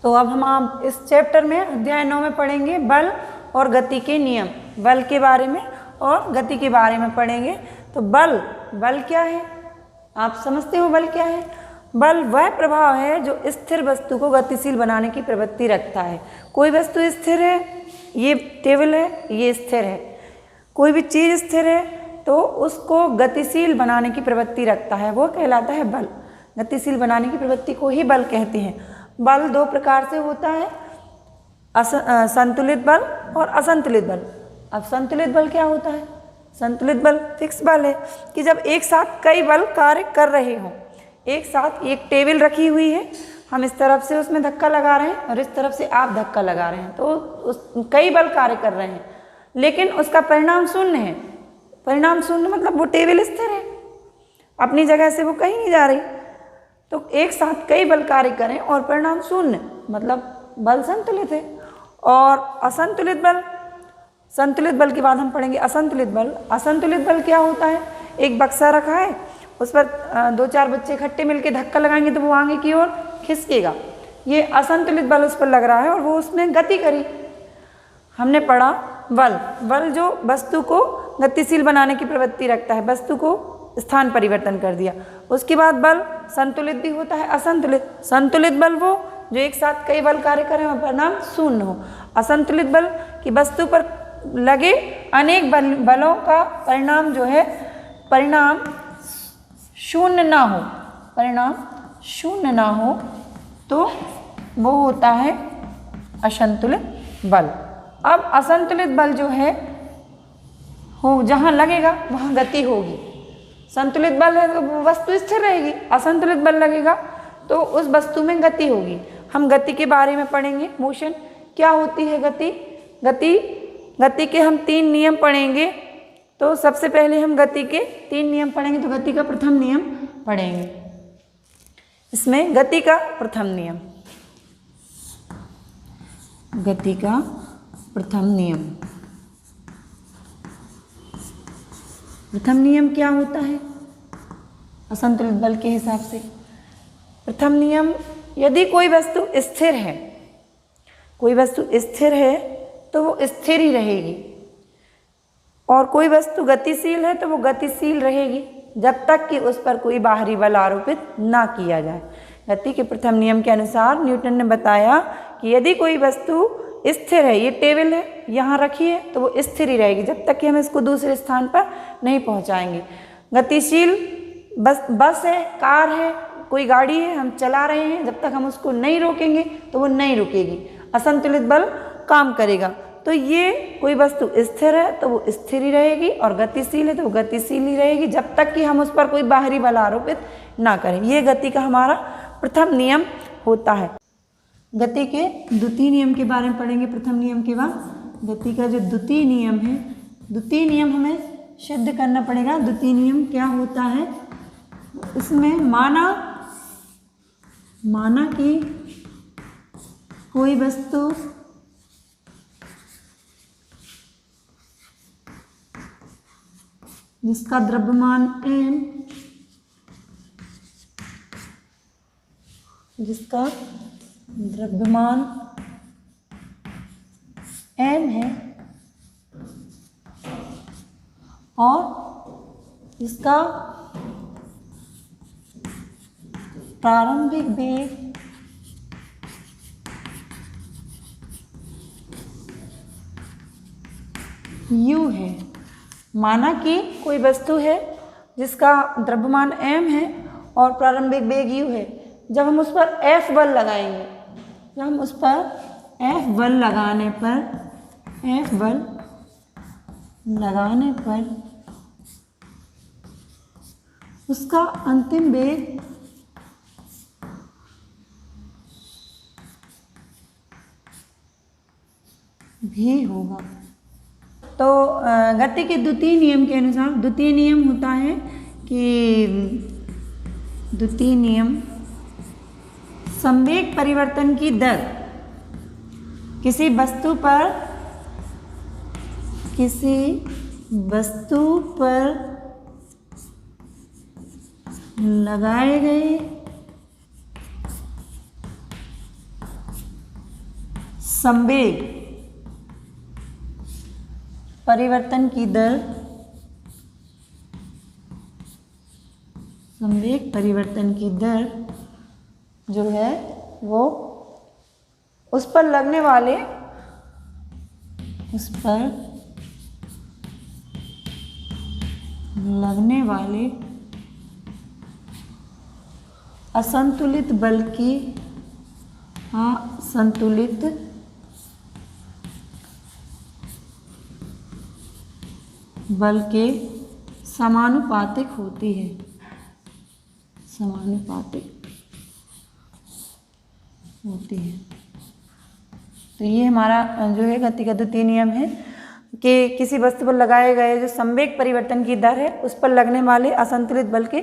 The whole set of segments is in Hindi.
तो अब हम आप इस चैप्टर में अध्याय 9 में पढ़ेंगे बल और गति के नियम, बल के बारे में और गति के बारे में पढ़ेंगे। तो बल क्या है, आप समझते हो बल क्या है? बल वह प्रभाव है जो स्थिर वस्तु को गतिशील बनाने की प्रवृत्ति रखता है। कोई वस्तु स्थिर है, ये टेबल है, ये स्थिर है, कोई भी चीज़ स्थिर है तो उसको गतिशील बनाने की प्रवृत्ति रखता है, वो कहलाता है बल। गतिशील बनाने की प्रवृत्ति को ही बल कहते हैं। बल दो प्रकार से होता है, संतुलित बल और असंतुलित बल। अब संतुलित बल क्या होता है? संतुलित बल फिक्स बल है कि जब एक साथ कई बल कार्य कर रहे हों। एक साथ एक टेबल रखी हुई है, हम इस तरफ से उसमें धक्का लगा रहे हैं और इस तरफ से आप धक्का लगा रहे हैं, तो कई बल कार्य कर रहे हैं, लेकिन उसका परिणाम शून्य है। परिणाम शून्य मतलब वो टेबल स्थिर है, अपनी जगह से वो कहीं नहीं जा रही। तो एक साथ कई बल कार्य करें और परिणाम शून्य मतलब बल संतुलित है। और असंतुलित बल, संतुलित बल के बाद हम पढ़ेंगे असंतुलित बल। असंतुलित बल क्या होता है? एक बक्सा रखा है, उस पर 2-4 बच्चे इकट्ठे मिलकर धक्का लगाएंगे तो वो आगे की ओर खिसकेगा, ये असंतुलित बल उस पर लग रहा है और वो उसमें गति करी। हमने पढ़ा बल जो वस्तु को गतिशील बनाने की प्रवृत्ति रखता है, वस्तु को स्थान परिवर्तन कर दिया। उसके बाद बल संतुलित भी होता है, असंतुलित। संतुलित बल वो जो एक साथ कई बल कार्य करें और परिणाम शून्य हो। असंतुलित बल की वस्तु पर लगे अनेक बलों का परिणाम जो है, परिणाम शून्य ना हो, परिणाम शून्य ना हो तो वो होता है असंतुलित बल। अब असंतुलित बल जो है हो जहाँ लगेगा वहाँ गति होगी। संतुलित बल है तो वस्तु स्थिर रहेगी, असंतुलित बल लगेगा तो उस वस्तु में गति होगी। हम गति के बारे में पढ़ेंगे। मोशन क्या होती है? गति के हम 3 नियम पढ़ेंगे। तो सबसे पहले हम गति के 3 नियम पढ़ेंगे। तो गति का प्रथम नियम पढ़ेंगे। इसमें गति का प्रथम नियम, गति का प्रथम नियम। प्रथम नियम क्या होता है असंतुलित बल के हिसाब से? प्रथम नियम, यदि कोई वस्तु स्थिर है, कोई वस्तु स्थिर है तो वो स्थिर ही रहेगी, और कोई वस्तु गतिशील है तो वो गतिशील रहेगी जब तक कि उस पर कोई बाहरी बल आरोपित ना किया जाए। गति के प्रथम नियम के अनुसार न्यूटन ने बताया कि यदि कोई वस्तु स्थिर है, ये टेबल है यहाँ रखी है तो वो स्थिर ही रहेगी जब तक कि हम इसको दूसरे स्थान पर नहीं पहुँचाएंगे। गतिशील बस है, कार है, कोई गाड़ी है, हम चला रहे हैं, जब तक हम उसको नहीं रोकेंगे तो वो नहीं रुकेगी, असंतुलित बल काम करेगा। तो ये कोई वस्तु स्थिर है तो वो स्थिर ही रहेगी और गतिशील है तो वो गतिशील ही रहेगी जब तक कि हम उस पर कोई बाहरी बल आरोपित ना करें। ये गति का हमारा प्रथम नियम होता है। गति के द्वितीय नियम के बारे में पढ़ेंगे प्रथम नियम के बाद। गति का जो द्वितीय नियम है, द्वितीय नियम हमें सिद्ध करना पड़ेगा। द्वितीय नियम क्या होता है? इसमें माना कि कोई वस्तु जिसका द्रव्यमान m, जिसका द्रव्यमान m है और इसका प्रारंभिक वेग u है। माना कि कोई वस्तु है जिसका द्रव्यमान m है और प्रारंभिक वेग u है। जब हम उस पर F बल लगाएंगे, जब हम उस पर F बल लगाने पर उसका अंतिम वेग भी होगा। तो गति के द्वितीय नियम के अनुसार, द्वितीय नियम होता है कि द्वितीय नियम संवेग परिवर्तन की दर किसी वस्तु पर लगाए गए संवेग परिवर्तन की दर, संवेग परिवर्तन की दर जो है वो उस पर लगने वाले असंतुलित बल की असंतुलित बल के समानुपातिक होती है, समानुपातिक होती है। तो ये हमारा जो है गति का द्वितीय नियम है कि किसी वस्तु पर लगाए गए जो संवेग परिवर्तन की दर है उस पर लगने वाले असंतुलित बल के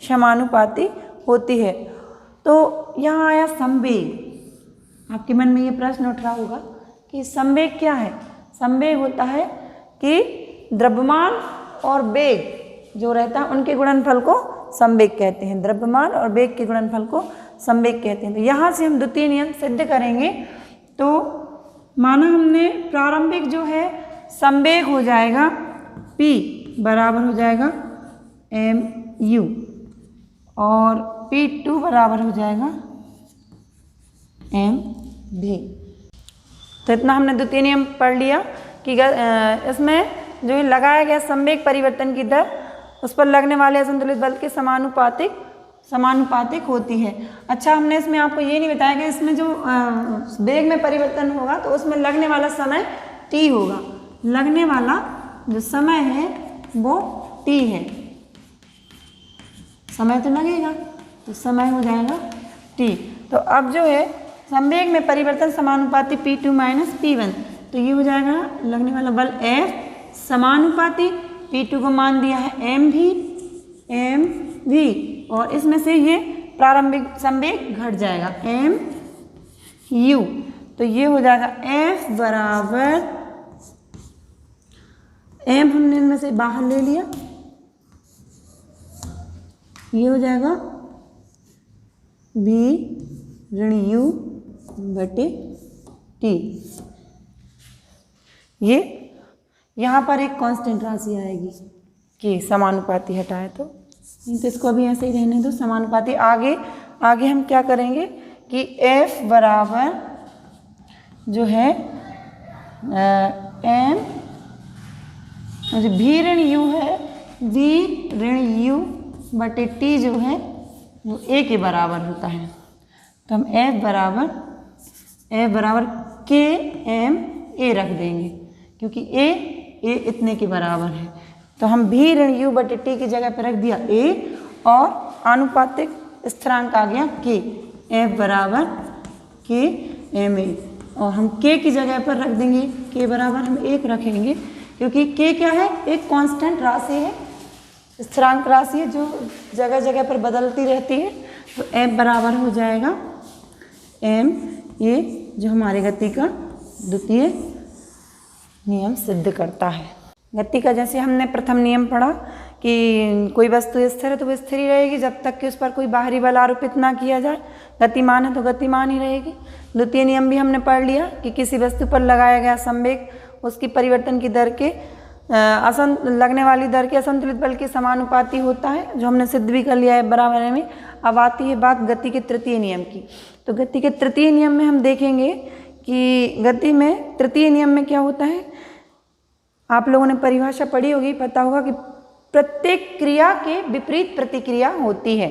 समानुपाती होती है। तो यहाँ आया संवेग। आपके मन में ये प्रश्न उठ रहा होगा कि संवेग क्या है? संवेग होता है कि द्रव्यमान और वेग जो रहता है उनके गुणनफल को संवेग कहते हैं। द्रव्यमान और वेग के गुणनफल को संवेग कहते हैं। तो यहाँ से हम द्वितीय नियम सिद्ध करेंगे। तो माना हमने प्रारंभिक जो है संवेग हो जाएगा P बराबर हो जाएगा mu और P2 बराबर हो जाएगा mv। तो इतना हमने द्वितीय नियम पढ़ लिया कि इसमें जो है लगाया गया संवेग परिवर्तन की दर उस पर लगने वाले असंतुलित बल के समानुपातिक होती है। अच्छा, हमने इसमें आपको ये नहीं बताया कि इसमें जो वेग में परिवर्तन होगा तो उसमें लगने वाला समय t होगा। लगने वाला जो समय है वो t है। समय तो लगेगा तो समय हो जाएगा t। तो अब जो है संवेग में परिवर्तन समानुपाती P2 माइनस P1, तो ये हो जाएगा लगने वाला बल F समानुपाती P2 को मान दिया है mv और इसमें से ये प्रारंभिक संवेग घट जाएगा mu। तो ये हो जाएगा F बराबर m हमने इनमें से बाहर ले लिया, ये हो जाएगा v ऋण u बटे t। ये यहाँ पर एक कांस्टेंट राशि आएगी कि समानुपाती हटाए तो इसको अभी ऐसे ही रहने दो समानुपाती। आगे हम क्या करेंगे कि F बराबर जो है m जो v ऋण u है v ऋण u बटे t जो है वो a के बराबर होता है। तो हम F बराबर k m a रख देंगे क्योंकि a इतने के बराबर है। तो हम v ऋण u बटे t की जगह पर रख दिया a और आनुपातिक स्थिरांक आ गया k। F बराबर k m a और हम k की जगह पर रख देंगे k बराबर हम 1 रखेंगे क्योंकि k क्या है? एक कांस्टेंट राशि है, स्थिरांक राशि है जो जगह जगह पर बदलती रहती है। तो F बराबर हो जाएगा m a जो हमारे गति का द्वितीय नियम सिद्ध करता है। गति का जैसे हमने प्रथम नियम पढ़ा कि कोई वस्तु स्थिर है तो वो स्थिर ही रहेगी जब तक कि उस पर कोई बाहरी बल आरोपित ना किया जाए। गतिमान है तो गतिमान ही रहेगी। द्वितीय नियम भी हमने पढ़ लिया कि किसी वस्तु पर लगाया गया संवेग उसकी परिवर्तन की दर के लगने वाली दर के असंतुलित बल के समानुपाती होता है, जो हमने सिद्ध भी कर लिया है बराबर में। अब आती है बात गति के तृतीय नियम की। तो गति के तृतीय नियम में हम देखेंगे कि गति में तृतीय नियम में क्या होता है। आप लोगों ने परिभाषा पढ़ी होगी, पता होगा कि प्रत्येक क्रिया के विपरीत प्रतिक्रिया होती है।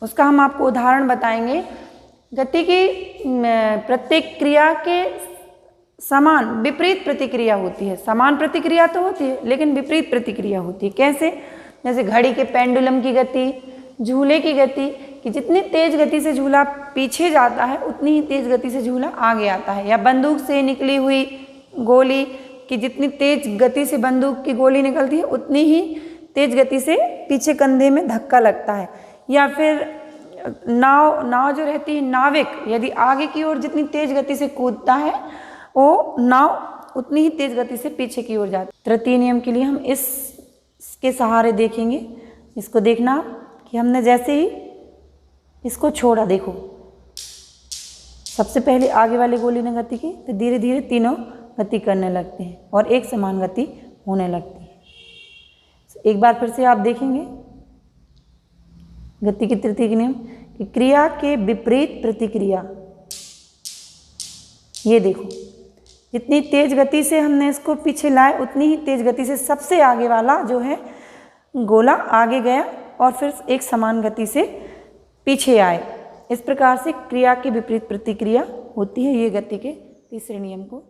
उसका हम आपको उदाहरण बताएंगे। गति की प्रत्येक क्रिया के समान विपरीत प्रतिक्रिया होती है। समान प्रतिक्रिया तो होती है लेकिन विपरीत प्रतिक्रिया होती है। कैसे? जैसे घड़ी के पेंडुलम की गति, झूले की गति, कि जितनी तेज गति से झूला पीछे जाता है उतनी ही तेज गति से झूला आगे आता है। या बंदूक से निकली हुई गोली कि जितनी तेज गति से बंदूक की गोली निकलती है उतनी ही तेज गति से पीछे कंधे में धक्का लगता है। या फिर नाव जो रहती है, नाविक यदि आगे की ओर जितनी तेज गति से कूदता है वो नाव उतनी ही तेज गति से पीछे की ओर जाती है। तृतीय नियम के लिए हम इसके सहारे देखेंगे। इसको देखना कि हमने जैसे ही इसको छोड़ा, देखो सबसे पहले आगे वाले गोले ने गति की तो धीरे धीरे तीनों गति करने लगते हैं और एक समान गति होने लगती है। एक बार फिर से आप देखेंगे गति की तृतीय नियम कि क्रिया के विपरीत प्रतिक्रिया। ये देखो, जितनी तेज गति से हमने इसको पीछे लाए उतनी ही तेज गति से सबसे आगे वाला जो है गोला आगे गया और फिर एक समान गति से पीछे आए। इस प्रकार से क्रिया के विपरीत प्रतिक्रिया होती है। ये गति के तीसरे नियम को